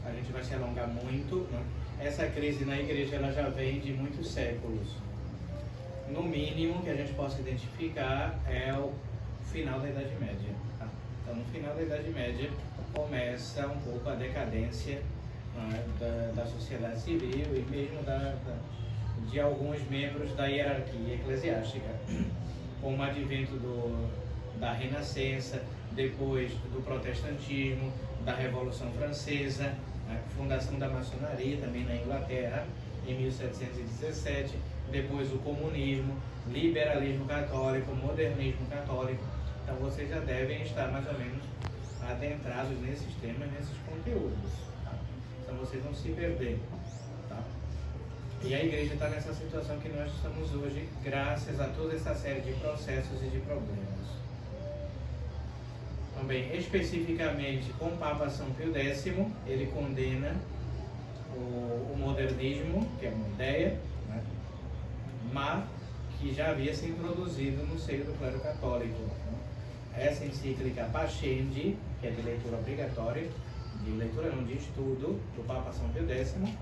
a gente vai se alongar muito, né? Essa crise na igreja ela já vem de muitos séculos. No mínimo que a gente possa identificar é o final da Idade Média. Tá? Então, no final da Idade Média começa um pouco a decadência, né, da sociedade civil e mesmo de alguns membros da hierarquia eclesiástica, com o advento da Renascença, depois do protestantismo, da Revolução Francesa, a fundação da maçonaria também na Inglaterra, em 1717, depois o comunismo, liberalismo católico, modernismo católico. Então vocês já devem estar mais ou menos adentrados nesses temas, nesses conteúdos. Tá? Então vocês vão se perder. Tá? E a igreja está nessa situação que nós estamos hoje, graças a toda essa série de processos e de problemas. Também, especificamente com o Papa São Pio X, ele condena o modernismo, que é uma ideia, né, mas que já havia se introduzido no seio do clero católico. Né? Essa encíclica Pascendi, que é de leitura obrigatória, de leitura não, de estudo, do Papa São Pio X, né?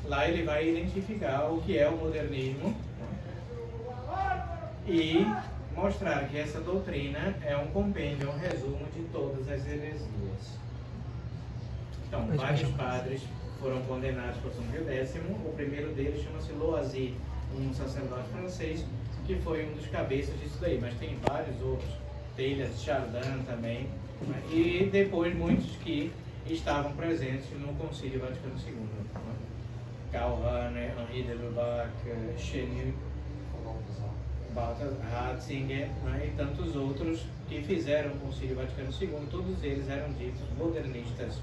Lá ele vai identificar o que é o modernismo, né? E mostrar que essa doutrina é um compêndio, um resumo de todas as heresias. Então, vários padres foram condenados por São Pio X. O primeiro deles chama-se Loisy, um sacerdote francês, que foi um dos cabeças disso daí, mas tem vários outros, Teilhard de Chardin também, né? E depois muitos que estavam presentes no Concílio Vaticano II. Né? Calvin, Henri de Lubac, Chenu, Ratzinger, né? E tantos outros que fizeram o Concílio Vaticano II, todos eles eram ditos modernistas.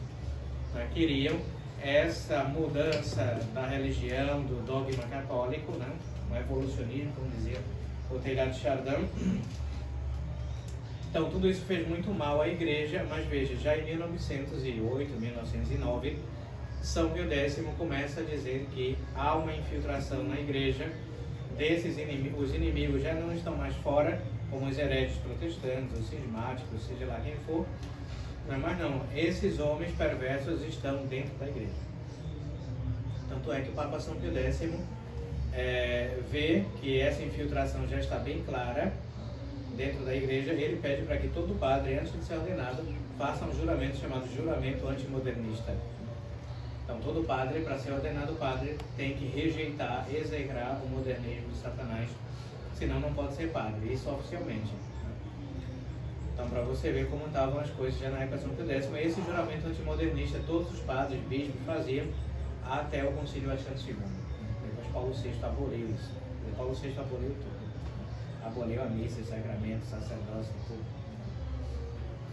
Né? Queriam essa mudança da religião, do dogma católico, né? Um evolucionismo, como dizia o Teilhard de Chardin. Então, tudo isso fez muito mal à igreja, mas veja, já em 1908, 1909, São Pio X começa a dizer que há uma infiltração na igreja desses inimigos. Os inimigos já não estão mais fora, como os hereges protestantes, os cismáticos, seja lá quem for, mas não, esses homens perversos estão dentro da igreja. Tanto é que o Papa São Pio X vê que essa infiltração já está bem clara dentro da igreja. Ele pede para que todo padre, antes de ser ordenado, faça um juramento chamado juramento antimodernista. Então, todo padre, para ser ordenado padre, tem que rejeitar, execrar o modernismo de Satanás, senão não pode ser padre, isso oficialmente. Então, para você ver como estavam as coisas já na época de São Pio X, esse juramento antimodernista todos os padres, bispos faziam até o Concílio Vaticano II. Depois Paulo VI aboliu isso. Paulo VI aboliu tudo. Aboliu a missa, os sacramentos, sacerdócio, tudo.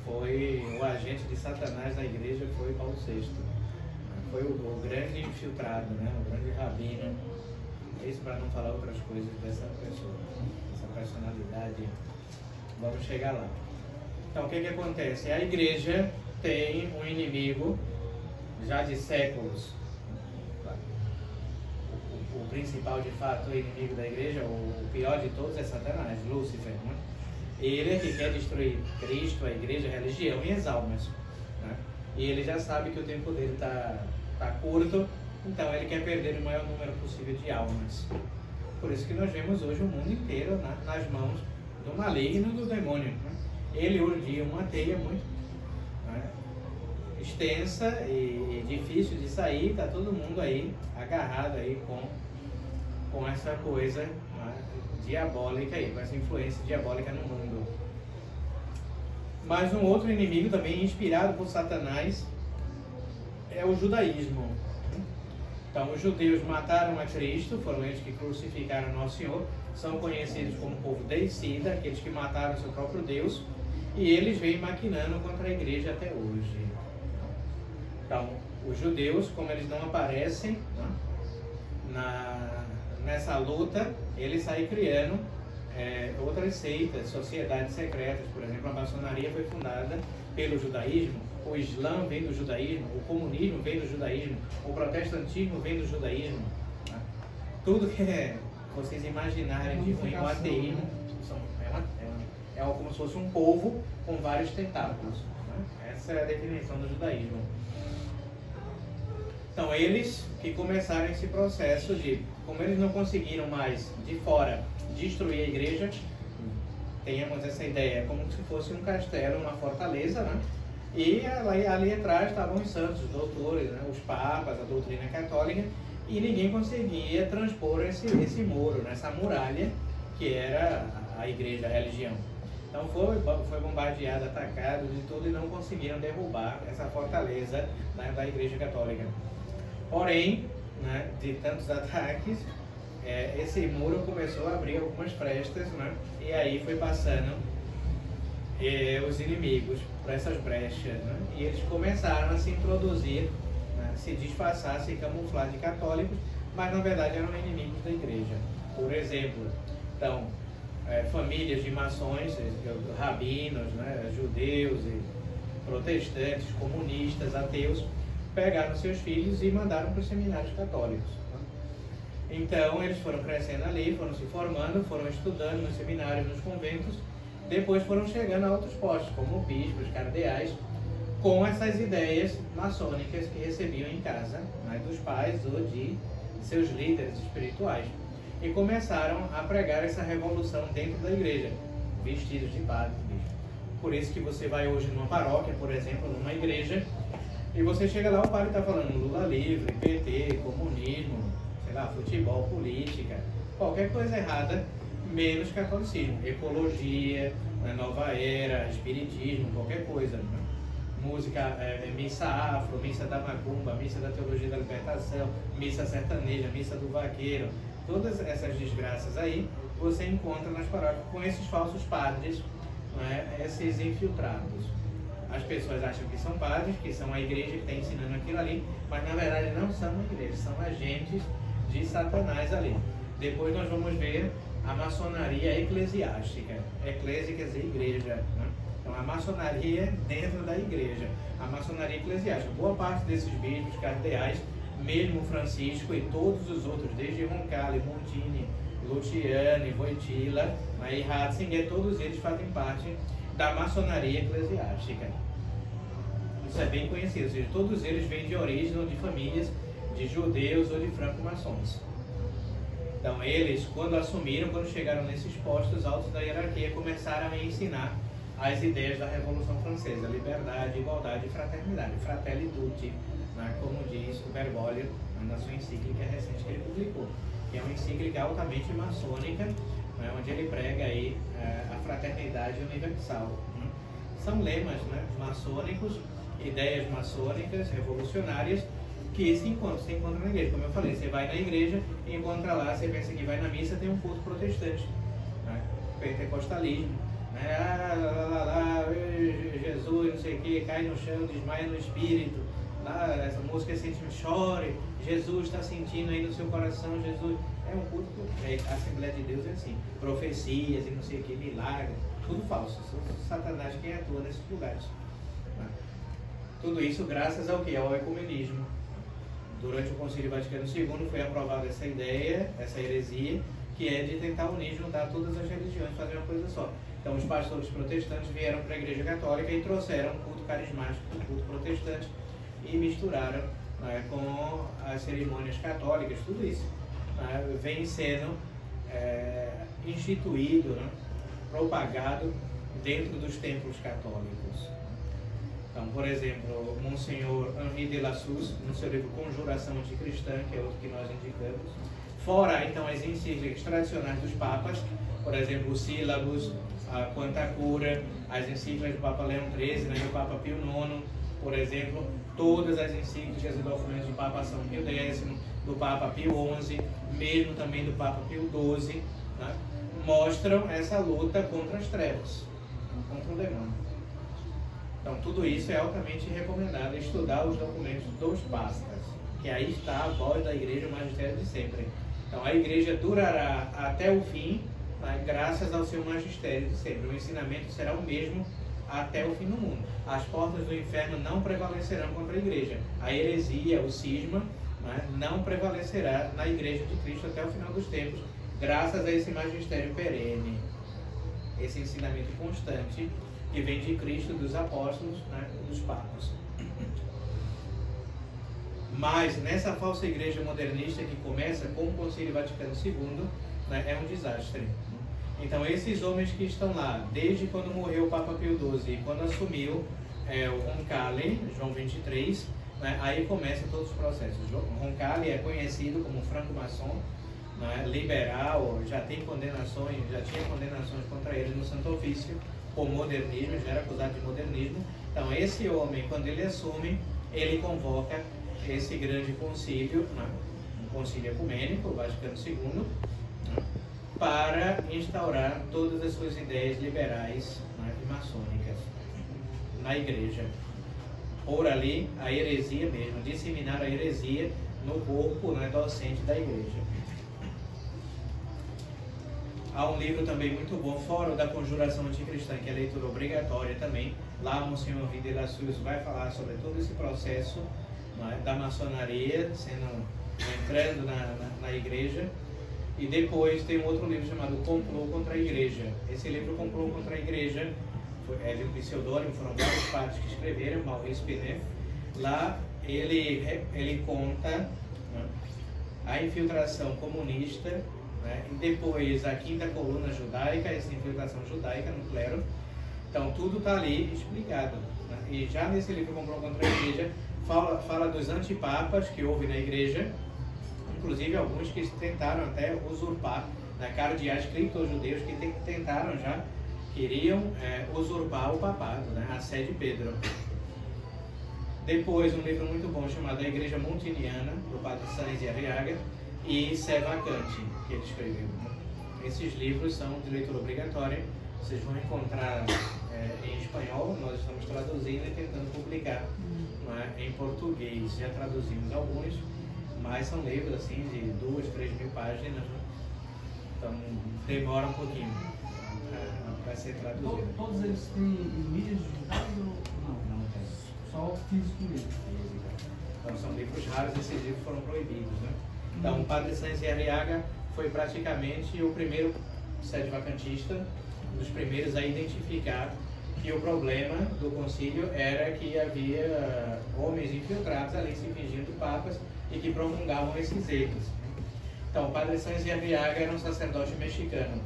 Foi o agente de Satanás na igreja, foi Paulo VI. Foi o grande infiltrado, né? O grande rabino. Isso para não falar outras coisas dessa pessoa, essa personalidade. Vamos chegar lá. Então, o que acontece? A igreja tem um inimigo já de séculos. O principal, de fato, o inimigo da igreja, o pior de todos é Satanás, Lúcifer. Né? Ele é que quer destruir Cristo, a igreja, a religião e as almas. Né? E ele já sabe que o tempo dele está curto, então ele quer perder o maior número possível de almas. Por isso que nós vemos hoje o mundo inteiro nas mãos do maligno e do demônio. Né? Ele urdia uma teia muito, né, extensa e difícil de sair, está todo mundo aí agarrado aí com essa coisa, né, diabólica aí, com essa influência diabólica no mundo. Mas um outro inimigo também inspirado por Satanás é o judaísmo. Então, os judeus mataram a Cristo, foram eles que crucificaram Nosso Senhor, são conhecidos como povo deicida, aqueles que mataram seu próprio Deus, e eles vêm maquinando contra a igreja até hoje. Então, os judeus, como eles não aparecem, né, nessa luta, eles saem criando outras seitas, sociedades secretas. Por exemplo, a maçonaria foi fundada pelo judaísmo, o Islã vem do judaísmo, o comunismo vem do judaísmo, o protestantismo vem do judaísmo. Né? Tudo que vocês imaginarem de ruim, o ateísmo, é como se fosse um polvo com vários tentáculos. Né? Essa é a definição do judaísmo. Então, eles que começaram esse processo de, como eles não conseguiram mais, de fora, destruir a igreja, tenhamos essa ideia, como se fosse um castelo, uma fortaleza, né? E ali atrás estavam os santos, os doutores, né? Os papas, a doutrina católica, e ninguém conseguia transpor esse muro, essa muralha que era a igreja, a religião. Então foi bombardeado, atacado de tudo e não conseguiram derrubar essa fortaleza, né, da igreja católica. Porém, né, de tantos ataques, esse muro começou a abrir algumas frestas, né, e aí foi passando os inimigos por essas brechas, né, e eles começaram a se introduzir, né, se disfarçar, se camuflar de católicos, mas na verdade eram inimigos da igreja. Por exemplo, então, famílias de maçons, rabinos, né, judeus, e protestantes, comunistas, ateus, pegaram seus filhos e mandaram para os seminários católicos. Né? Então, eles foram crescendo ali, foram se formando, foram estudando nos seminários, nos conventos, depois foram chegando a outros postos, como bispos, cardeais, com essas ideias maçônicas que recebiam em casa, né, dos pais ou de seus líderes espirituais. E começaram a pregar essa revolução dentro da igreja, vestidos de padre, bispo. Por isso que você vai hoje numa paróquia, por exemplo, numa igreja, e você chega lá, o padre está falando Lula livre, PT, comunismo, sei lá, futebol, política, qualquer coisa errada, menos catolicismo, ecologia, nova era, espiritismo, qualquer coisa. Né? Música, missa afro, missa da macumba, missa da teologia da libertação, missa sertaneja, missa do vaqueiro, todas essas desgraças aí você encontra nas paróquias com esses falsos padres, né, esses infiltrados. As pessoas acham que são padres, que são a igreja que está ensinando aquilo ali, mas na verdade não são a igreja, são agentes de Satanás ali. Depois nós vamos ver a maçonaria eclesiástica, eclésia quer dizer igreja, né? Então a maçonaria dentro da igreja, a maçonaria eclesiástica. Boa parte desses bispos, cardeais, mesmo Francisco e todos os outros, desde Roncalli, Montini, Luciani, Wojtyla, e Ratzinger, todos eles fazem parte da maçonaria eclesiástica. Isso é bem conhecido, ou seja, todos eles vêm de origem ou de famílias de judeus ou de franco-maçons. Então eles, quando assumiram, quando chegaram nesses postos altos da hierarquia, começaram a ensinar as ideias da Revolução Francesa, liberdade, igualdade e fraternidade, Fratelli Tutti, né, como diz o Bergoglio na sua encíclica recente que ele publicou, que é uma encíclica altamente maçônica, né, onde ele prega aí a fraternidade universal. Né? São lemas, né, maçônicos, ideias maçônicas, revolucionárias, que se encontram na igreja. Como eu falei, você vai na igreja e encontra lá, você pensa que vai na missa, tem um culto protestante, né, pentecostalismo, né, Jesus, não sei o que, cai no chão, desmaia no espírito, lá, essa música sente, chore, Jesus está sentindo aí no seu coração, Jesus, é um culto, a Assembleia de Deus é assim, profecias e não sei o que, milagre, tudo falso, Satanás quem atua nesses lugares. Né? Tudo isso graças ao que? Ao ecumenismo. Durante o Concílio Vaticano II foi aprovada essa ideia, essa heresia, que é de tentar unir, juntar todas as religiões, fazer uma coisa só. Então os pastores protestantes vieram para a Igreja Católica e trouxeram o culto carismático, o culto protestante, e misturaram, né, com as cerimônias católicas, tudo isso, né, vem sendo instituído, né, propagado dentro dos templos católicos. Então, por exemplo, Monsenhor Henri de Lassus, no seu livro Conjuração Anticristã, que é outro que nós indicamos, fora então as encíclicas tradicionais dos papas, por exemplo, os sílabos, a Quanta Cura, as encíclicas do Papa Leão XIII, né, do Papa Pio IX, por exemplo, todas as encíclicas e documentos do Papa São Pio X, do Papa Pio XI, mesmo também do Papa Pio XII, né, mostram essa luta contra as trevas, contra o demônio. Então, tudo isso é altamente recomendado, estudar os documentos dos papas, que aí está a voz da igreja, o magistério de sempre. Então, a igreja durará até o fim, né, graças ao seu magistério de sempre. O ensinamento será o mesmo até o fim do mundo. As portas do inferno não prevalecerão contra a igreja. A heresia, o cisma, né, não prevalecerá na igreja de Cristo até o final dos tempos, graças a esse magistério perene, esse ensinamento constante que vem de Cristo, dos apóstolos, né, dos papas. Mas nessa falsa igreja modernista que começa com o Concílio Vaticano II, né, é um desastre. Então esses homens que estão lá, desde quando morreu o Papa Pio XII e quando assumiu o Roncalli, João 23, né, aí começam todos os processos. Roncalli é conhecido como franco-maçom, né, liberal, já tinha condenações contra ele no Santo Ofício por modernismo, já era acusado de modernismo. Então esse homem, quando ele assume, ele convoca esse grande concílio, né, um concílio ecumênico, o Vaticano II, né, para instaurar todas as suas ideias liberais, né, e maçônicas na igreja. Por ali, a heresia mesmo, disseminar a heresia no corpo, né, docente da igreja. Há um livro também muito bom, Fórum da Conjuração Anticristã, que é leitura obrigatória também. Lá o Monsenhor Ride La Suze vai falar sobre todo esse processo, né, da maçonaria entrando na igreja. E depois tem um outro livro chamado Complô contra a Igreja. Esse livro, Complô contra a Igreja, é de um pseudônimo, foram vários padres que escreveram, Maurice Pinet. Lá ele conta, né, a infiltração comunista, né, e depois a quinta coluna judaica, essa infiltração judaica no clero. Então tudo está ali explicado, né? E já nesse livro Complô contra a Igreja fala dos antipapas que houve na igreja, inclusive alguns que tentaram até usurpar, né, cardeais cripto-judeus que queriam usurpar o papado, né, a sé de Pedro. Depois um livro muito bom chamado A Igreja Montiniana, do padre Sainz e Arriaga, e Sé Vacante, que ele escreveu. Esses livros são de leitura obrigatória, vocês vão encontrar em espanhol, nós estamos traduzindo e tentando publicar, né, em português. Já traduzimos alguns, mas são livros assim de 2, 3 mil páginas, né? Então demora um pouquinho para ser traduzido. Todos eles têm mídias digitais ou não? Não tem. Só físico mesmo. Então são livros raros, esses livros foram proibidos, né? Então o padre Sainz e Arriaga foi praticamente o primeiro sede vacantista, um dos primeiros a identificar que o problema do concílio era que havia homens infiltrados ali se fingindo papas e que promulgavam esses erros. Então, o padre Sainz e Arriaga era um sacerdote mexicano.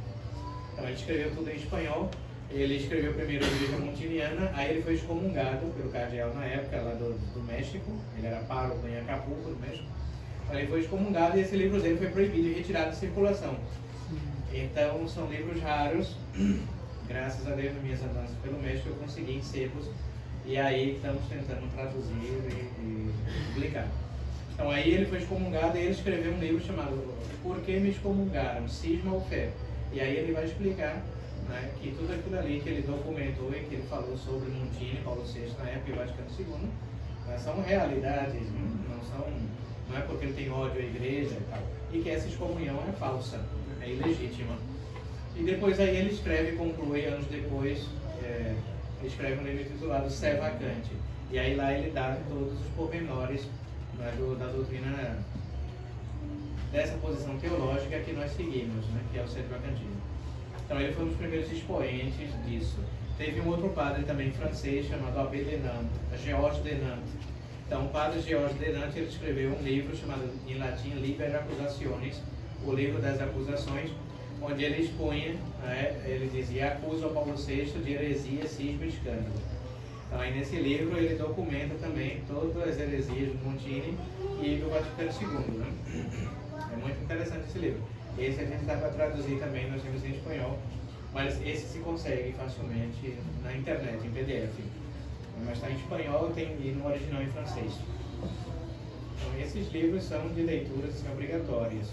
Então, ele escreveu tudo em espanhol. Ele escreveu primeiro a Igreja Montiniana, aí ele foi excomungado pelo cardeal na época, lá do México. Ele era pároco em Acapulco, no México. Então, ele foi excomungado e esse livro dele foi proibido e retirado de circulação. Então, são livros raros. Graças a Deus, nas minhas andanças pelo México, eu consegui em sebos. E aí, estamos tentando traduzir e publicar. Então aí ele foi excomungado e ele escreveu um livro chamado Por que me excomungaram? Cisma ou fé? E aí ele vai explicar, né, que tudo aquilo ali que ele documentou e que ele falou sobre Montini, Paulo VI na época e Vaticano II, né, são realidades, não é porque ele tem ódio à igreja e tal, e que essa excomunhão é falsa, é ilegítima. E depois aí ele escreve, conclui anos depois, ele escreve um livro intitulado Sé Vacante. E aí lá ele dá todos os pormenores da doutrina, dessa posição teológica que nós seguimos, né, que é o sede vacantismo. Então ele foi um dos primeiros expoentes disso. Teve um outro padre também francês chamado Abbé de Nantes, Georges de Nantes. Então o padre Georges de Nantes ele escreveu um livro chamado em latim Liber Accusationis, o livro das acusações, onde ele expunha, né, ele dizia, acusa o Paulo VI de heresia, cisma e escândalo. Então aí nesse livro ele documenta também todas as heresias do Montini e do Vaticano II, né? É muito interessante esse livro. Esse a gente dá para traduzir também, nós temos em espanhol, mas esse se consegue facilmente na internet, em PDF. Mas está em espanhol e no original em francês. Então esses livros são de leituras assim, obrigatórias.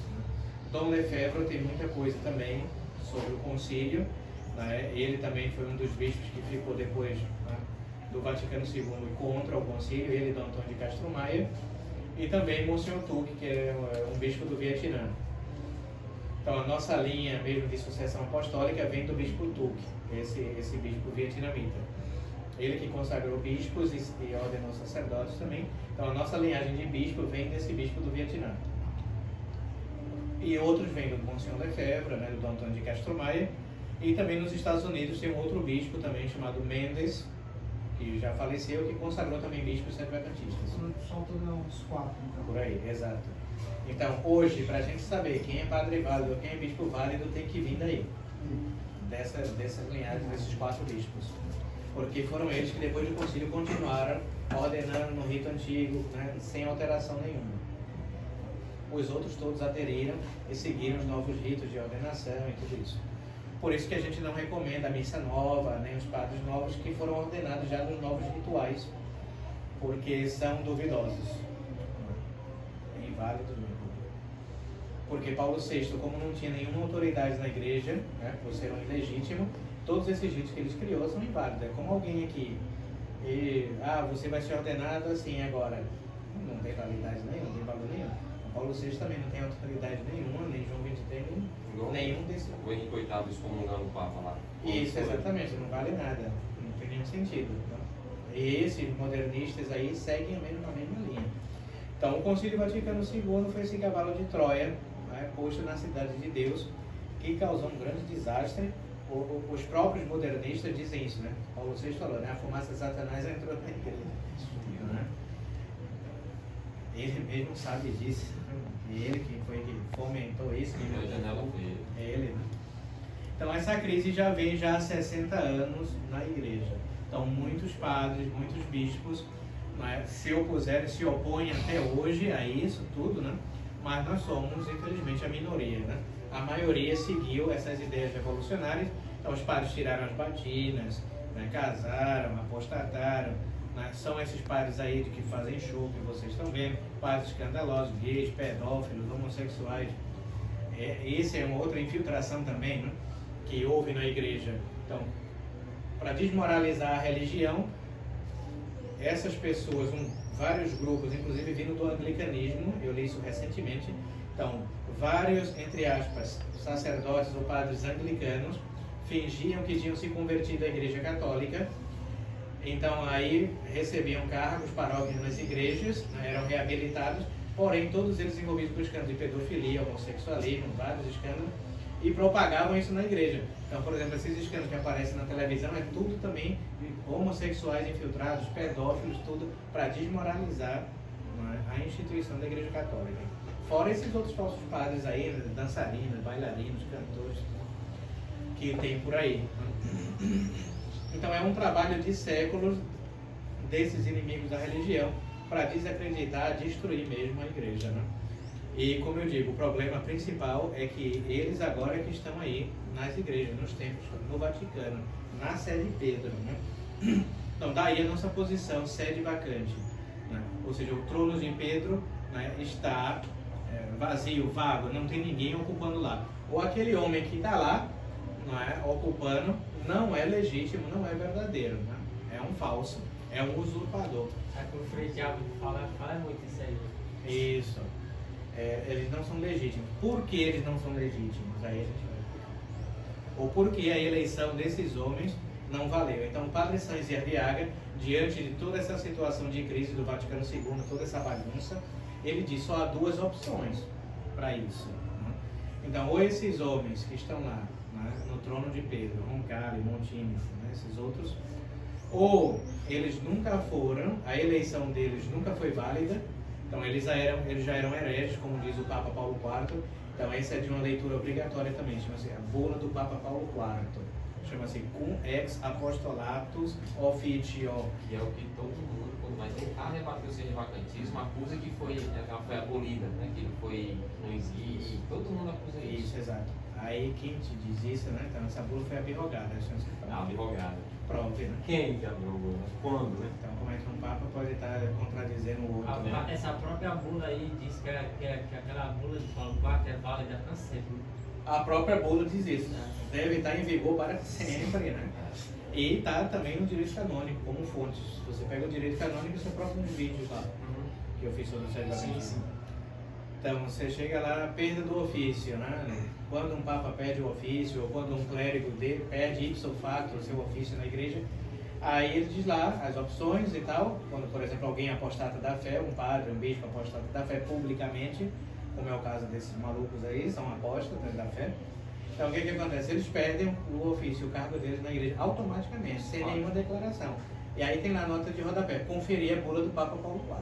Dom Lefebvre tem muita coisa também sobre o concílio, né? Ele também foi um dos bispos que ficou depois, né, do Vaticano II contra o concílio, ele e Dom Antônio de Castro Maia, e também Monsenhor Tuc, que é um bispo do Vietnã. Então a nossa linha mesmo de sucessão apostólica vem do bispo Tuc, esse bispo vietnamita. Ele que consagrou bispos e ordenou sacerdotes também. Então a nossa linhagem de bispo vem desse bispo do Vietnã. E outros vêm do Monsenhor Lefebvre, né, do Dom Antônio de Castro Maia. E também nos Estados Unidos tem um outro bispo também chamado Mendes, que já faleceu, que consagrou também bispos sede-vacantistas. Só para dar um uns 4, então. Por aí, exato. Então, hoje, para a gente saber quem é padre válido ou quem é bispo válido, tem que vir daí. Dessa linhagem, desses 4 bispos. Porque foram eles que depois do concílio continuaram ordenando no rito antigo, né, sem alteração nenhuma. Os outros todos aderiram e seguiram os novos ritos de ordenação e tudo isso. Por isso que a gente não recomenda a missa nova, nem os padres novos que foram ordenados já nos novos rituais, porque são duvidosos, inválidos mesmo. Porque Paulo VI, como não tinha nenhuma autoridade na igreja, né, por ser um ilegítimo, todos esses ritos que ele criou são inválidos. É como alguém aqui, você vai ser ordenado assim agora. Não tem validade nenhuma, não tem valor nenhum. Paulo VI também não tem autoridade nenhuma, nem João XXIII, nenhum desses. O Henrique VIII excomungando o Papa lá. Isso, exatamente, não vale nada, não tem nenhum sentido. Então, esses modernistas aí seguem a mesma linha. Então, o Concílio Vaticano II foi esse cavalo de Troia, né, posto na Cidade de Deus, que causou um grande desastre. Os próprios modernistas dizem isso, né? Paulo VI falou, né? A fumaça de Satanás entrou na igreja. Né? Ele mesmo sabe disso. Ele que foi que fomentou isso. Ele, né? Então essa crise já vem já há 60 anos na igreja. Então muitos padres, muitos bispos, né, se opuseram, se opõem até hoje a isso tudo, né? Mas nós somos, infelizmente, a minoria, né? A maioria seguiu essas ideias revolucionárias. Então os padres tiraram as batinas, né, casaram, apostataram, né? São esses padres aí de que fazem show, que vocês estão vendo, padres escandalosos, gays, pedófilos, homossexuais. Esse é uma outra infiltração também, né, que houve na igreja. Então, para desmoralizar a religião, essas pessoas, vários grupos, inclusive vindo do anglicanismo, eu li isso recentemente, então, vários, entre aspas, sacerdotes ou padres anglicanos fingiam que tinham se convertido à igreja católica. Então aí recebiam cargos, paróquias nas igrejas, né, eram reabilitados, porém todos eles envolvidos com escândalos de pedofilia, homossexualismo, vários escândalos, e propagavam isso na igreja. Então, por exemplo, esses escândalos que aparecem na televisão é tudo também de homossexuais infiltrados, pedófilos, tudo para desmoralizar, né, a instituição da igreja católica. Fora esses outros falsos padres aí, né, dançarinos, bailarinos, cantores, que tem por aí. Então é um trabalho de séculos desses inimigos da religião para desacreditar, destruir mesmo a igreja, né? E como eu digo, o problema principal é que eles agora que estão aí nas igrejas, nos templos, no Vaticano, na sede de Pedro, né? Então daí a nossa posição, sede vacante, né? Ou seja, o trono de Pedro, né, está vazio, vago, não tem ninguém ocupando lá. Ou aquele homem que está lá, né, ocupando, não é legítimo, não é verdadeiro, né? É um falso, é um usurpador. Aqui o Frei Diabo fala muito isso aí. Isso. Eles não são legítimos. Por que eles não são legítimos? Aí a gente vai explicar. Ou porque a eleição desses homens não valeu. Então o Padre Sainz de Arriaga, diante de toda essa situação de crise do Vaticano II, toda essa bagunça, ele diz só há 2 opções para isso, né? Então, ou esses homens que estão lá, né, no trono de Pedro, Roncalli, Montini, né, esses outros, ou eles nunca foram, a eleição deles nunca foi válida, então eles já eram hereges, como diz o Papa Paulo IV. Então essa é de uma leitura obrigatória também, chama-se a bula do Papa Paulo IV, chama-se Cum ex apostolatus officio. Que é o que todo mundo, quando vai tentar rebater o sedevacantismo, acusa que ela foi abolida, né? Que não existe, todo mundo acusa isso. Isso, exato. Aí quem te diz isso, né? Então essa bula foi abrogada, Abrogada. Prove, né? Quem que abrogou? Quando, né? Então como é que um Papa pode estar contradizendo o outro, né? Essa própria bula aí diz que aquela bula de Paulo IV é válida para sempre. A própria bula diz isso, né? Deve estar em vigor para sempre, né? E está também no direito canônico, como fonte. Se você pega o direito canônico, você próprio nos vídeos lá, que eu fiz sobre o celibatismo. Então, você chega lá, perda do ofício, né? Quando um Papa perde o ofício, ou quando um clérigo dele perde ipso facto o seu ofício na igreja, aí ele diz lá as opções e tal. Quando, por exemplo, alguém apostata da fé, um padre, um bispo apostata da fé publicamente, como é o caso desses malucos aí, são apóstatas da fé. Então, o que acontece? Eles perdem o ofício, o cargo deles na igreja, automaticamente, sem nenhuma declaração. E aí tem lá a nota de rodapé, conferir a bula do Papa Paulo IV.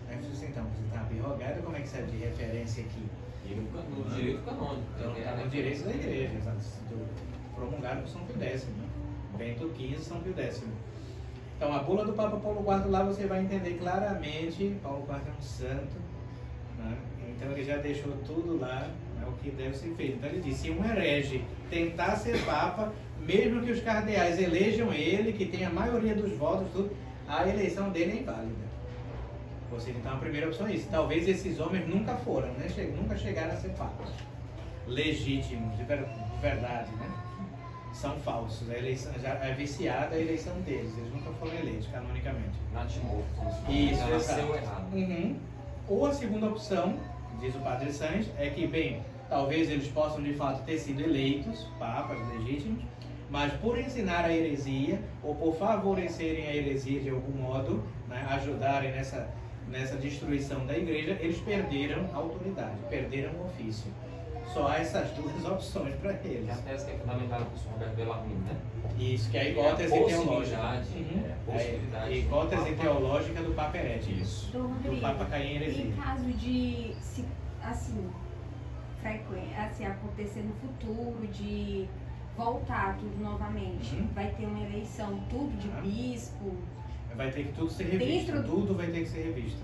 Aí você tem então, você está abrogado, como é que serve de referência aqui? E no direito canônico. Então, está no direito da igreja, exato. Promulgado por São Pio X, né? Bento XV, São Pio X. Então, a bula do Papa Paulo IV lá você vai entender claramente, Paulo IV é um santo, né? Então ele já deixou tudo lá, né, o que deve ser feito. Então ele disse, se um herege tentar ser Papa, mesmo que os cardeais elejam ele, que tem a maioria dos votos, tudo, a eleição dele é inválida. Ou seja, então a primeira opção é isso. Talvez esses homens nunca foram, né? Nunca chegaram a ser papas legítimos, de verdade, né? São falsos. A eleição já é viciada a eleição deles. Eles nunca foram eleitos canonicamente. Natimorto. Isso, ela exato. nasceu errado. Uhum. Ou a segunda opção, diz o Padre Sanz, é que, bem, talvez eles possam de fato ter sido eleitos, papas legítimos, mas por ensinar a heresia, ou por favorecerem a heresia de algum modo, né, ajudarem nessa destruição da igreja, eles perderam a autoridade, perderam o ofício. Só há essas duas opções para eles. É a tese que é fundamentada por São Roberto Bellarmine, né? Isso, que é a É a hipótese teológica. possibilidade, é a possibilidade. A hipótese teológica do Papa herético. Isso. Dom Rodrigo, Do Papa cair em heresia. em caso de, assim, acontecer no futuro, de voltar tudo novamente, Uhum. vai ter uma eleição, tudo de Ah. bispo, Vai ter que tudo ser revisto, Dentro- tudo vai ter que ser revisto.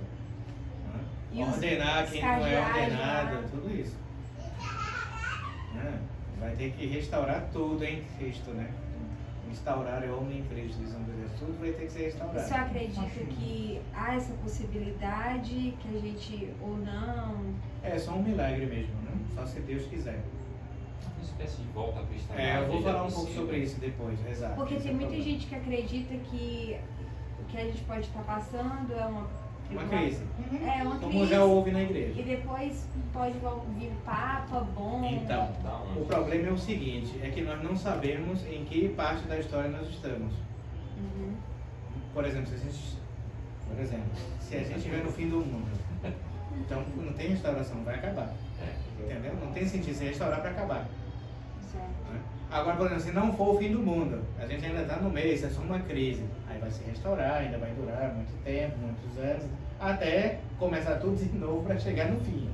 E os Ordenar quem não é cardeais ordenado, lá. tudo isso. Vai ter que restaurar tudo em Cristo, né? Instaurar o homem em Cristo, diz André. Tudo vai ter que ser restaurado. Você acredita que há essa possibilidade, que a gente, ou não? É só um milagre mesmo, né? Só se Deus quiser. Uma espécie de volta à cristandade. Eu vou falar um possível. pouco sobre isso depois, exato. Porque Esse tem é o muita problema. gente que acredita que o que a gente pode estar passando é uma crise. É uma Como crise. já houve na igreja. E depois pode vir Papa bom. Então, Da onde? o problema é o seguinte, é que nós não sabemos em que parte da história nós estamos. Uhum. Por exemplo, se a gente estiver no fim do mundo, então não tem restauração, vai acabar. Entendeu? Não tem sentido se restaurar para acabar. Certo. Né? Agora, por exemplo, se não for o fim do mundo, a gente ainda está no meio, isso é só uma crise. Aí vai se restaurar, ainda vai durar muito tempo, muitos anos, até começar tudo de novo para chegar no fim.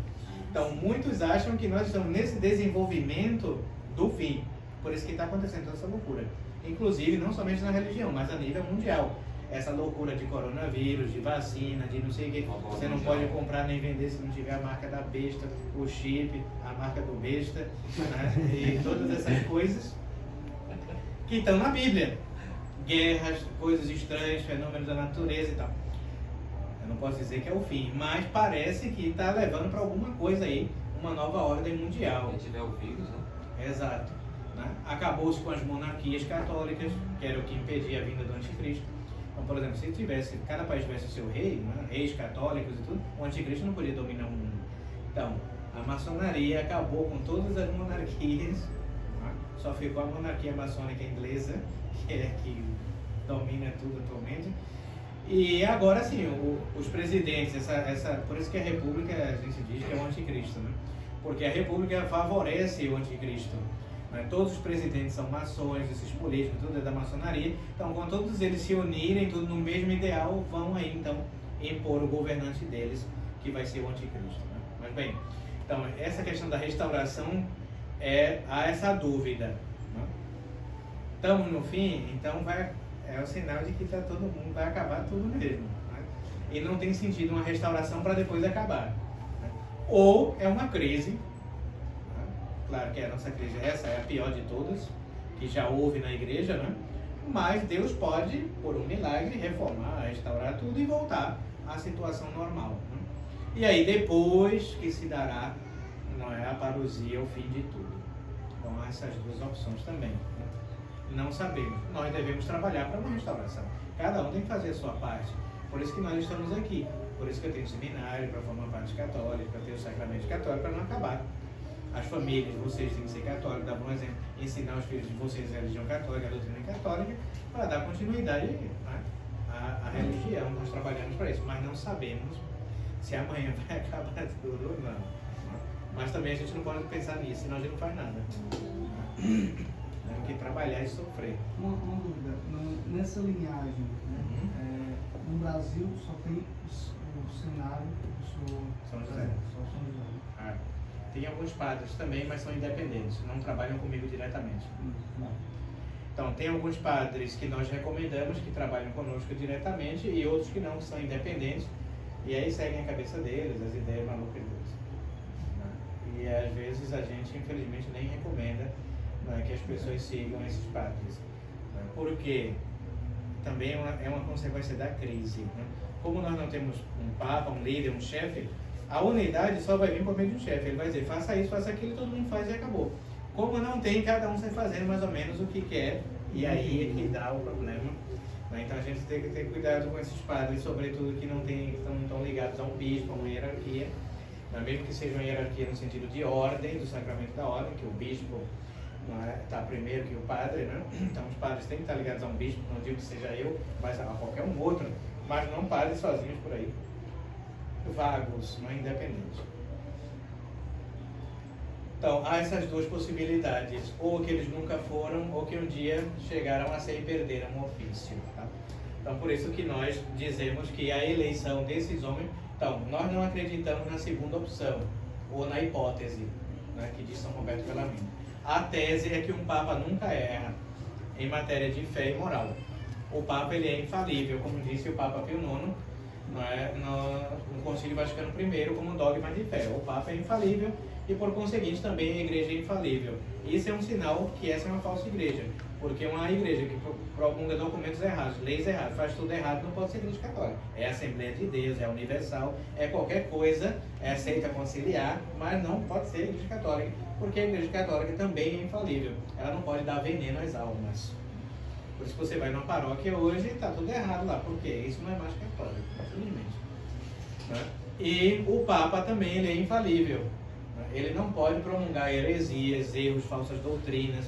Então, muitos acham que nós estamos nesse desenvolvimento do fim. Por isso que está acontecendo toda essa loucura. Inclusive, não somente na religião, mas a nível mundial. Essa loucura de coronavírus, de vacina, de não sei o que. Você não pode comprar nem vender se não tiver a marca da besta, o chip, a marca do besta, né? E todas essas coisas que estão na Bíblia. Guerras, coisas estranhas, fenômenos da natureza e tal. Eu não posso dizer que é o fim, mas parece que está levando para alguma coisa aí, uma nova ordem mundial. Se tiver o vírus, né? Exato. Né? Acabou-se com as monarquias católicas, que era o que impedia a vinda do anticristo. Então, por exemplo, se cada país tivesse o seu rei, né? Reis católicos e tudo, o anticristo não podia dominar o mundo. Então, a maçonaria acabou com todas as monarquias, né? Só ficou a monarquia maçônica inglesa, que é que domina tudo atualmente. E agora sim, os presidentes, por isso que a república, a gente diz que é o anticristo, né? Porque a república favorece o anticristo. Né? Todos os presidentes são maçons, esses políticos, tudo é da maçonaria. Então, quando todos eles se unirem, tudo no mesmo ideal, vão aí então impor o governante deles, que vai ser o anticristo. Né? Mas bem, então essa questão da restauração, há essa dúvida. Né? Estamos no fim, então é o sinal de que todo mundo vai acabar tudo mesmo. Né? E não tem sentido uma restauração para depois acabar. Né? Ou é uma crise. Né? Claro que a nossa crise essa é a pior de todas, que já houve na igreja, né? Mas Deus pode, por um milagre, reformar, restaurar tudo e voltar à situação normal. Né? E aí depois que se dará, não é, a parousia, o fim de tudo. Então há essas duas opções também. Né? Não sabemos. Nós devemos trabalhar para uma restauração. Cada um tem que fazer a sua parte. Por isso que nós estamos aqui. Por isso que eu tenho seminário para formar parte católica, para ter o sacramento católico, para não acabar. As famílias, vocês têm que ser católicos, dar um exemplo, ensinar os filhos de vocês a religião católica, a doutrina católica, para dar continuidade, né, à religião. Nós trabalhamos para isso, mas não sabemos se amanhã vai acabar tudo ou não. Mas também a gente não pode pensar nisso, senão a gente não faz nada. Temos que trabalhar e sofrer. Uma dúvida, nessa linhagem, né? No Brasil só tem o cenário dos São José. Só São José. Ah, tem alguns padres também, mas são independentes, não trabalham comigo diretamente. Não. Então, tem alguns padres que nós recomendamos que trabalham conosco diretamente e outros que não, que são independentes, e aí seguem a cabeça deles, as ideias malucas deles. E às vezes a gente, infelizmente, nem recomenda, né, que as pessoas sigam esses padres. Né, porque também é uma consequência da crise. Né? Como nós não temos um papa, um líder, um chefe, a unidade só vai vir por meio de um chefe. Ele vai dizer, faça isso, faça aquilo, todo mundo faz e acabou. Como não tem, cada um sai fazendo mais ou menos o que quer, e aí é que dá o problema. Né? Então a gente tem que ter cuidado com esses padres, sobretudo que não estão ligados a um bispo, a uma hierarquia, né? Mesmo que seja uma hierarquia no sentido de ordem, do sacramento da ordem, que o bispo está primeiro que o padre, né? Então os padres têm que estar ligados a um bispo, não digo que seja eu, mas a qualquer um outro, mas não padres sozinhos por aí, vagos, não independentes. Então, há essas duas possibilidades, ou que eles nunca foram, ou que um dia chegaram a ser e perderam o ofício. Tá? Então, por isso que nós dizemos que a eleição desses homens... Então, nós não acreditamos na segunda opção, ou na hipótese, né, que diz São Roberto Bellarmino. A tese é que um Papa nunca erra em matéria de fé e moral. O Papa ele é infalível, como disse o Papa Pio IX, no Concílio Vaticano I, como dogma de fé. O Papa é infalível e, por conseguinte, também a Igreja é infalível. Isso é um sinal que essa é uma falsa igreja, porque uma igreja que promulga documentos errados, leis erradas, faz tudo errado, não pode ser igreja católica. É a Assembleia de Deus, é universal, é qualquer coisa, é aceita conciliar, mas não pode ser igreja católica, porque a Igreja Católica também é infalível. Ela não pode dar veneno às almas. Por isso que você vai numa paróquia hoje e está tudo errado lá, porque isso não é mais católico, infelizmente. Né? E o Papa também ele é infalível. Né? Ele não pode promulgar heresias, erros, falsas doutrinas,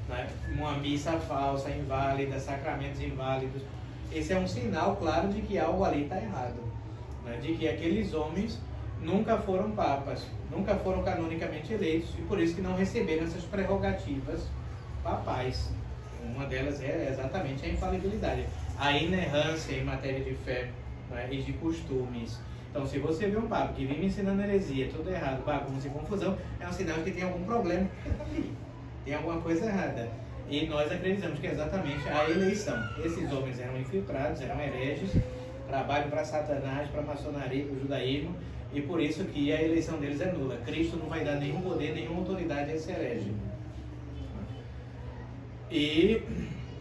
né? Uma missa falsa, inválida, sacramentos inválidos. Esse é um sinal claro de que algo ali está errado. Né? De que aqueles homens nunca foram papas, nunca foram canonicamente eleitos e por isso que não receberam essas prerrogativas papais. Uma delas é exatamente a infalibilidade, a inerrância em matéria de fé, né, e de costumes. Então, se você vê um papa que vive ensinando heresia, tudo errado, bagunça e confusão, é um sinal de que tem algum problema ali, tem alguma coisa errada. E nós acreditamos que é exatamente a eleição. Esses homens eram infiltrados, eram hereges, trabalham para Satanás, para a maçonaria, para o judaísmo, e por isso que a eleição deles é nula. Cristo não vai dar nenhum poder, nenhuma autoridade a esse herege. E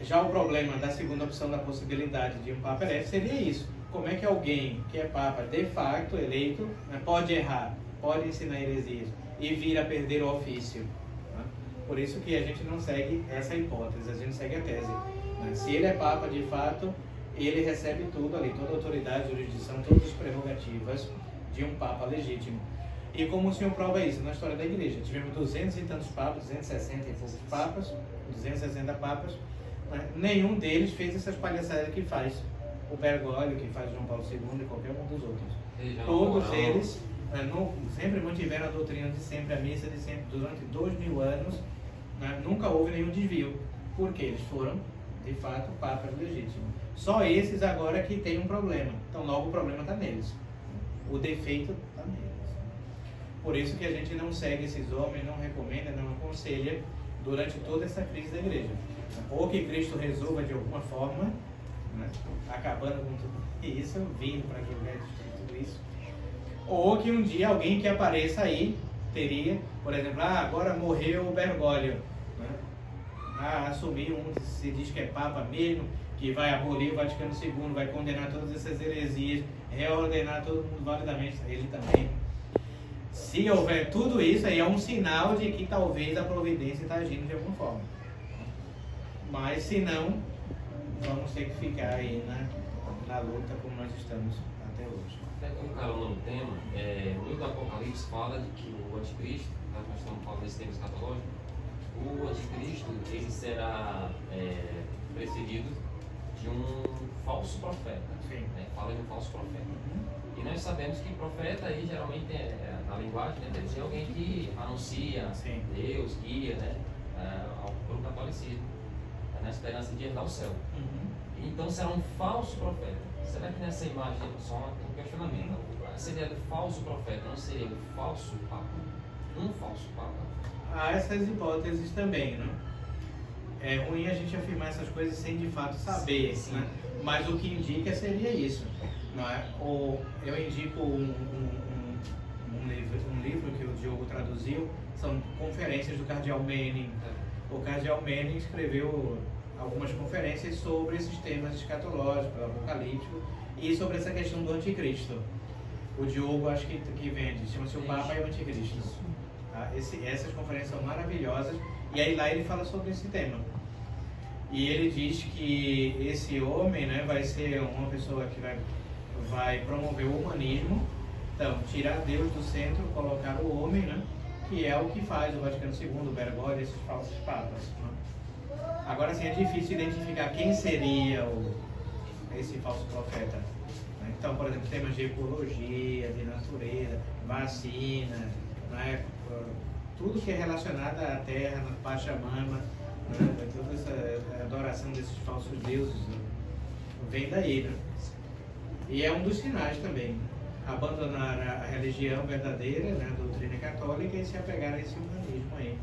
já o problema da segunda opção da possibilidade de um Papa herege seria isso. Como é que alguém que é Papa de facto eleito, né, pode errar, pode ensinar heresias e vir a perder o ofício? Né? Por isso que a gente não segue essa hipótese, a gente segue a tese. Né? Se ele é Papa de fato, ele recebe tudo ali, toda a autoridade, jurisdição, todas as prerrogativas de um Papa legítimo. E como o senhor prova isso na história da Igreja? Tivemos 200 e tantos papas, 260 e poucos papas, 260 papas, né? Nenhum deles fez essas palhaçadas que faz o Bergoglio, que faz João Paulo II e qualquer um dos outros. Todos eles sempre mantiveram a doutrina de sempre, a missa de sempre, durante 2000 anos, né? Nunca houve nenhum desvio, porque eles foram, de fato, papas legítimos. Só esses agora que tem um problema, então logo o problema está neles, o defeito está neles. Por isso que a gente não segue esses homens, não recomenda, não aconselha durante toda essa crise da igreja. Ou que Cristo resolva de alguma forma, né, acabando com tudo isso, vindo para que vai destruir tudo isso. Ou que um dia alguém que apareça aí teria, por exemplo, agora morreu o Bergoglio, né? Assumiu se diz que é Papa mesmo, que vai abolir o Vaticano II, vai condenar todas essas heresias, reordenar todo mundo validamente, ele também. Se houver tudo isso, aí é um sinal de que talvez a providência está agindo de alguma forma. Mas se não, vamos ter que ficar aí na luta como nós estamos até hoje. Como carona no tema, o livro do Apocalipse fala de que o anticristo, nós estamos falando desse tema escatológico, o anticristo ele será precedido de um falso profeta. Sim. Fala de um falso profeta. E nós sabemos que profeta aí geralmente na linguagem, né, deve ser alguém que anuncia Sim. Deus, guia, né, para o catolicismo, na esperança de herdar o céu. Então será um falso profeta. Será que nessa imagem, só um questionamento, essa ideia do falso profeta não seria um falso papa? Um falso papa? Há essas hipóteses também, né? É ruim a gente afirmar essas coisas sem de fato saber, Sim. né? Mas o que indica seria isso, não é? Ou eu indico um livro que o Diogo traduziu, são conferências do Cardeal Manning. O Cardeal Manning escreveu algumas conferências sobre esses temas escatológicos, apocalípticos e sobre essa questão do anticristo. O Diogo, acho que vende, chama-se O Papa e o Anticristo. Tá? Essas conferências são maravilhosas e aí lá ele fala sobre esse tema. E ele diz que esse homem, né, vai ser uma pessoa que vai promover o humanismo, então tirar Deus do centro, colocar o homem, né, que é o que faz o Vaticano II, o Bergoglio, esses falsos papas. Né? Agora sim, é difícil identificar quem seria esse falso profeta. Né? Então, por exemplo, temas de ecologia, de natureza, vacina, né? Tudo que é relacionado à terra, na Pachamama, né? Toda essa adoração desses falsos deuses, né? Vem daí. Né? E é um dos sinais também. Abandonar a religião verdadeira, né? A doutrina católica, e se apegar a esse humanismo aí.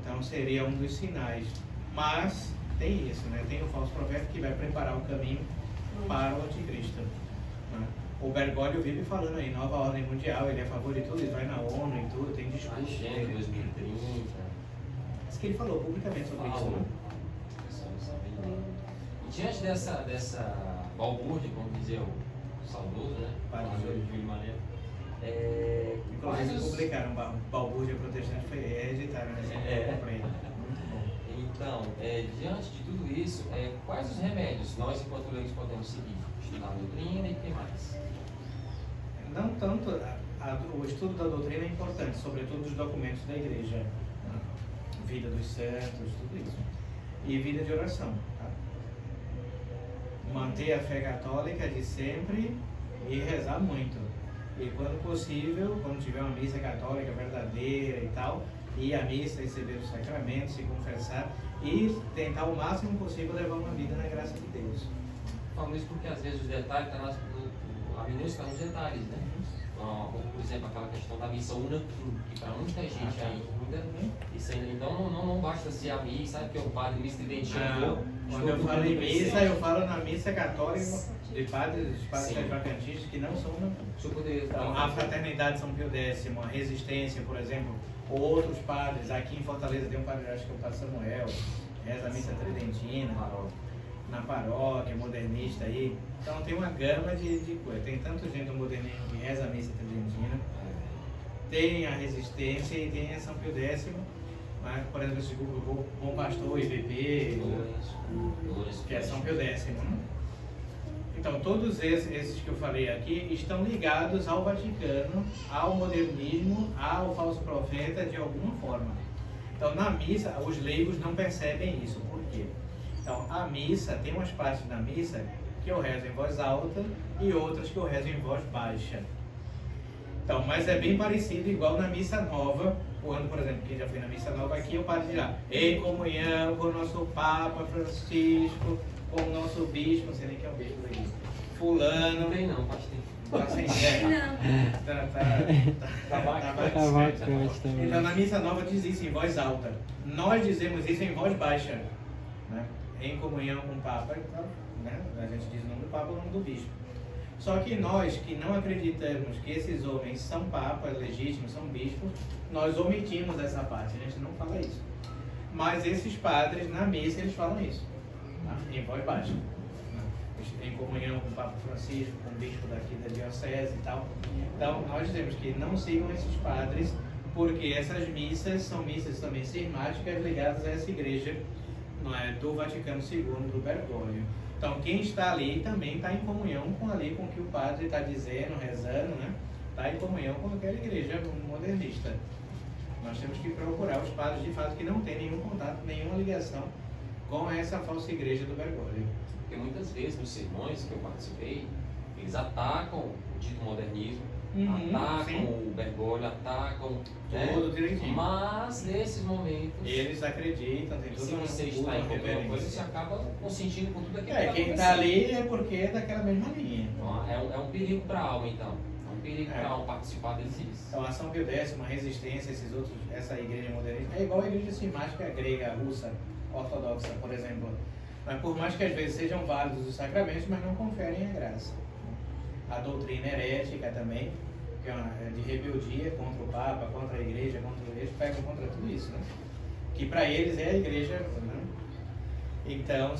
Então seria um dos sinais. Mas tem isso, né? Tem o falso profeta que vai preparar o caminho para o anticristo. Né? O Bergoglio vive falando aí, nova ordem mundial, ele é a favor de tudo, ele vai na ONU e tudo, tem discurso. Agenda 2030. Isso que ele falou publicamente sobre isso, né? E diante dessa balbúrdia, como dizia o saudoso, né? Padre Júlio Maria. Inclusive publicaram Balbúrdia Protestante, foi editado, né? Eu comprei. Muito bom. Então, diante de tudo isso, quais os remédios nós, enquanto leigos, podemos seguir? Estudar a doutrina e o que mais? Não tanto, o estudo da doutrina é importante, sobretudo dos documentos da igreja, né? Vida dos santos, tudo isso. E vida de oração. Tá? Manter a fé católica de sempre e rezar muito. E quando possível, quando tiver uma missa católica verdadeira e tal, ir à missa, receber os sacramentos, se confessar e tentar o máximo possível levar uma vida na graça de Deus. Falando isso porque às vezes os detalhes estão a Avenida está nos detalhes, né? Por exemplo, aquela questão da missa unaquim, que para muita gente ainda, isso ainda, então não basta ser a missa, sabe que o padre me identificou. Quando eu falo em missa, eu falo na missa católica de padres vacantistas que não são unaquim. Então, a Fraternidade São Pio X, a Resistência, por exemplo, outros padres, aqui em Fortaleza tem um padre, acho que é o Padre Samuel, reza a missa tridentina, na paróquia, modernista aí. Então tem uma gama de coisas. Tem tanto gente do modernismo que reza a missa tridentina, tem a Resistência e tem a São Pio X, né? Por exemplo, esse grupo Bom Pastor, IVP, que é São Pio X. Né? Então todos esses que eu falei aqui estão ligados ao Vaticano, ao modernismo, ao falso profeta de alguma forma. Então na missa, os leigos não percebem isso. Por quê? Então, a missa, tem umas partes da missa que eu rezo em voz alta e outras que eu rezo em voz baixa. Então, mas é bem parecido, igual na missa nova, quando, por exemplo, quem já foi na missa nova aqui, o padre dirá, em comunhão com o nosso Papa Francisco, com o nosso bispo, não sei nem quem é o bispo daqui, fulano. Não tem não, faz tempo. Tá sem ideia. Então, na missa nova diz isso em voz alta. Nós dizemos isso em voz baixa. Né? Em comunhão com o Papa, né? A gente diz o nome do Papa ou o nome do Bispo. Só que nós que não acreditamos que esses homens são papas legítimos, são bispos, nós omitimos essa parte, a gente não fala isso. Mas esses padres na missa eles falam isso, tá? Em voz baixa. Né? Em comunhão com o Papa Francisco, com o bispo daqui da diocese e tal. Então nós dizemos que não sigam esses padres, porque essas missas são missas também cismáticas ligadas a essa igreja, não é, do Vaticano II, do Bergoglio. Então quem está ali também está em comunhão com o que o padre está dizendo, rezando, né? Está em comunhão com aquela igreja modernista. Nós temos que procurar os padres de fato que não têm nenhum contato, nenhuma ligação com essa falsa igreja do Bergoglio. Porque muitas vezes nos sermões que eu participei, eles atacam o dito modernismo, Uhum, atacam sim. o Bergoglio, atacam, né? Tudo direitinho. Mas nesses momentos, Eles acreditam, tem se tudo você uma está em qualquer coisa, você reverência. acaba consentindo com tudo aquilo É, que quem está tá acontecendo. ali é porque é daquela mesma linha. Então, é um perigo para a alma, então. É um perigo É. para a alma participar desses. Então, a São Pio X, uma resistência, esses outros, essa igreja modernista, é igual a igreja sistemática grega, russa, ortodoxa, por exemplo. Mas por mais que às vezes sejam válidos os sacramentos, mas não conferem a graça. A doutrina herética também, que é de rebeldia contra o Papa, contra a igreja, eles pegam contra tudo isso, né? Que para eles é a igreja, né? Então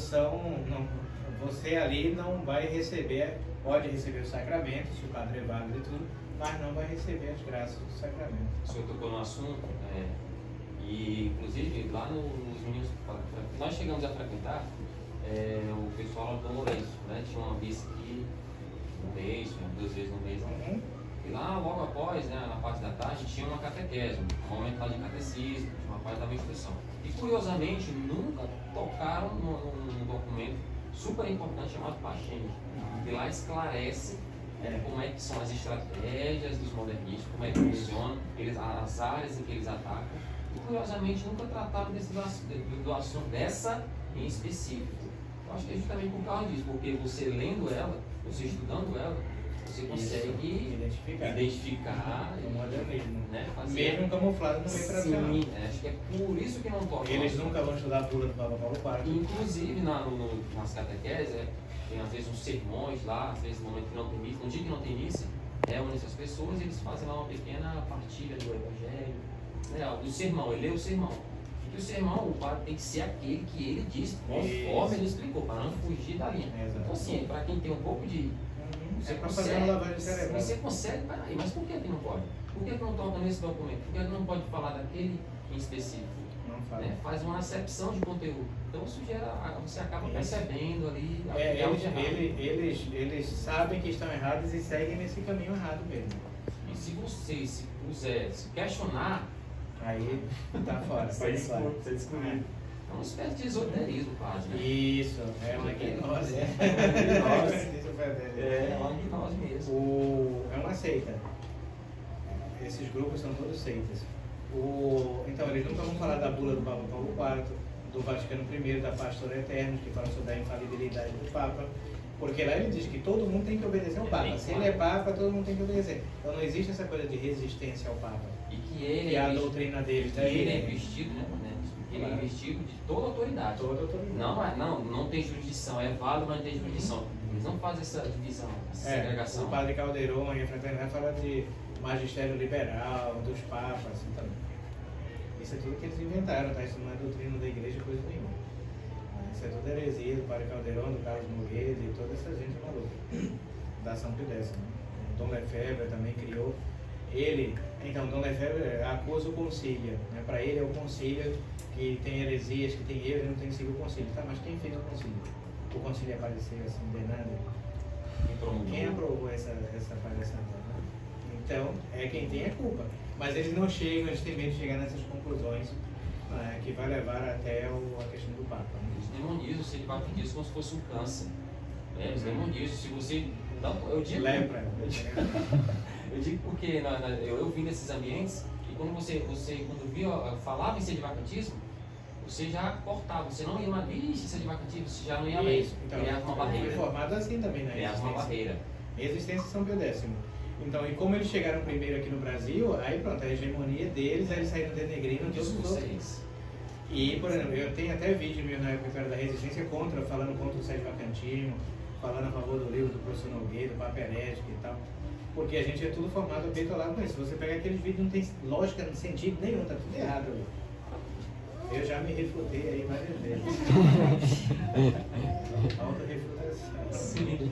você ali não vai receber, pode receber o sacramento, se o padre é válido e tudo, mas não vai receber as graças do sacramento. O senhor tocou no assunto, e inclusive lá nos meninos que nós chegamos a frequentar, o pessoal do Lourenço, né? Tinha uma missa aqui no mês, 2 vezes no mês. Uhum. E lá, logo após, né, na parte da tarde, tinha uma catequese, um momento lá de catecismo, tinha uma parte da instrução. E curiosamente, nunca tocaram num documento super importante chamado Pacheng, que lá esclarece como é que são as estratégias dos modernistas, como é que funcionam, as áreas em que eles atacam. E curiosamente, nunca trataram do assunto dessa em específico. Eu acho que é justamente por causa disso, porque você lendo ela, você estudando ela, você consegue identificar o modernismo, né, fazer... mesmo camuflado no meio tradicional. Sim, acho que é por isso que não toca. Eles nunca vão estudar a bula do Papa Paulo IV. Inclusive nas catequeses, tem às vezes uns sermões lá, às vezes no momento que não tem missa, no dia que não tem missa, reúnem essas pessoas e eles fazem lá uma pequena partilha do Evangelho, né, do sermão, ele lê o sermão. E o sermão, o padre tem que ser aquele que ele disse, conforme ele explicou, para não fugir da linha. Exato. Então assim, para quem tem um pouco de... É para fazer uma lavagem cerebral. Você consegue, peraí, mas por que não pode? Por que não toca nesse documento? Por que não pode falar daquele em específico? Não fala. Né? Faz uma acepção de conteúdo. Então isso gera, você acaba percebendo ali. Eles sabem que estão errados e seguem nesse caminho errado mesmo. E se você se questionar, aí tá fora. você descobrir. É uma espécie de esoterismo quase, né? Isso, é uma gnose. É uma gnose mesmo. É uma seita. Esses grupos são todos seitas. Então, eles nunca vão falar da bula do Papa Paulo IV, do Vaticano I, da Pastora Eternos, que fala sobre a infalibilidade do Papa, porque lá ele diz que todo mundo tem que obedecer ao Papa. Se ele é Papa, todo mundo tem que obedecer. Então não existe essa coisa de resistência ao Papa. E que ele Que é a doutrina deles. ele é investido, né? Ele é investido de toda autoridade. Toda autoridade. Não tem jurisdição, é válido, mas não tem jurisdição. Eles não fazem essa divisão, essa segregação. O padre Caldeirão e a fraternidade fala de magistério liberal, dos papas, então. Isso é tudo que eles inventaram, tá? Isso não é doutrina da igreja, coisa nenhuma. Isso é tudo heresia do padre Caldeirão, do Carlos Moreira e toda essa gente maluca da São Pio X. Né? O Dom Lefebvre também criou. Então, Dom Lefebvre acusa o concílio. Né? Para ele é o concílio que tem heresias, que tem erros, ele não tem que seguir o concílio. Tá, mas quem fez o concílio? O concílio apareceu assim, de nada. Quem aprovou essa palhaçada? Né? Então, é quem tem a culpa. Mas eles não chegam, eles têm medo de chegar nessas conclusões, né, que vai levar até a questão do Papa. Né? Eles demonizam o celibato disso como se fosse um câncer. Eles demonizam. Se você. Não, eu digo. Lepra. Eu digo porque eu vim desses ambientes e quando você falava em sedivacantismo, você já cortava, você não ia mais, vixe, sedivacantismo, você já não ia mais. Então, Criava uma barreira. foi formado assim também, né? Criava uma barreira. Existência de São Pio X. Então, e como eles chegaram primeiro aqui no Brasil, aí pronto, a hegemonia deles, aí eles saíram denegrindo todos os outros. E, por exemplo, eu tenho até vídeo meu na época que era da resistência falando contra o sedivacantismo, falando a favor do livro do professor Nogueira, do Papa Herético e tal. Porque a gente é tudo formado bitolado com isso. Se você pegar aqueles vídeos, não tem lógica, não sentido nenhum, tá tudo errado ali. Eu já me refutei aí várias vezes. Auto-refutação. Sim.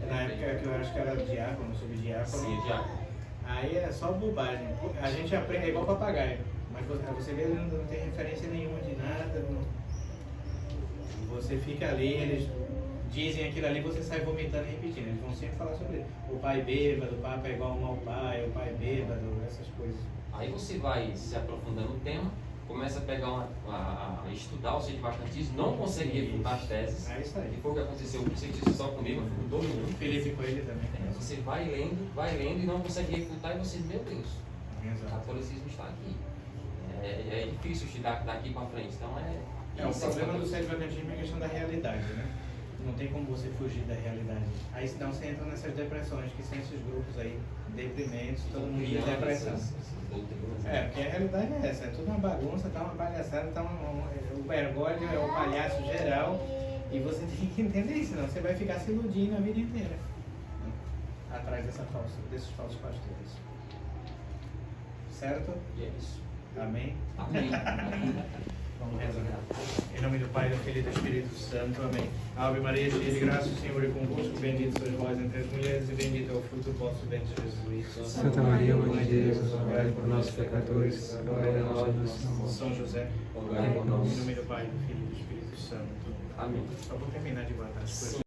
Na época que eu acho que era diácono, subdiácono. Sim, diácono. Aí é só bobagem. A gente aprende, é igual papagaio. Mas você vê, ele não tem referência nenhuma de nada. Você fica ali, eles dizem aquilo ali, você sai vomitando e repetindo. Eles vão sempre falar sobre isso. O pai bêbado, o papa é igual ao mau pai, o pai bêbado, essas coisas. Aí você vai se aprofundando no tema começa a pegar a estudar o centro de bastantismo, não consegue refutar as teses. É isso aí. E foi o que aconteceu, não sei se só comigo, mas foi com todo mundo. Felipe Coelho também. Você vai lendo e não consegue refutar e você, meu Deus, o Exato. catolicismo está aqui. É difícil estudar daqui para frente, então O problema do sétimo vacantismo é a questão da realidade, né? Não tem como você fugir da realidade. Aí senão você entra nessas depressões, que são esses grupos aí, deprimentes, todo mundo tem depressão. Porque a realidade é essa, é tudo uma bagunça, tá uma bagaçada, tá o vergólio é o palhaço geral, e você tem que entender isso, senão você vai ficar se iludindo a vida inteira, né? Atrás desses falsos pastores. Certo? E é isso. Amém? Amém. Vamos rezar. Em nome do Pai, do Filho e do Espírito Santo. Amém. Ave Maria, cheia de graça, o Senhor é convosco. Bendita sois vós entre as mulheres, e bendito é o fruto do vosso ventre, Jesus. Santa Maria, Mãe de Deus, rogai por nós, pecadores, agora e na hora de nossa morte. São José. Rogai por Em nós. nome do Pai, do Filho e do Espírito Santo. Amém. Só vou terminar de botar as coisas.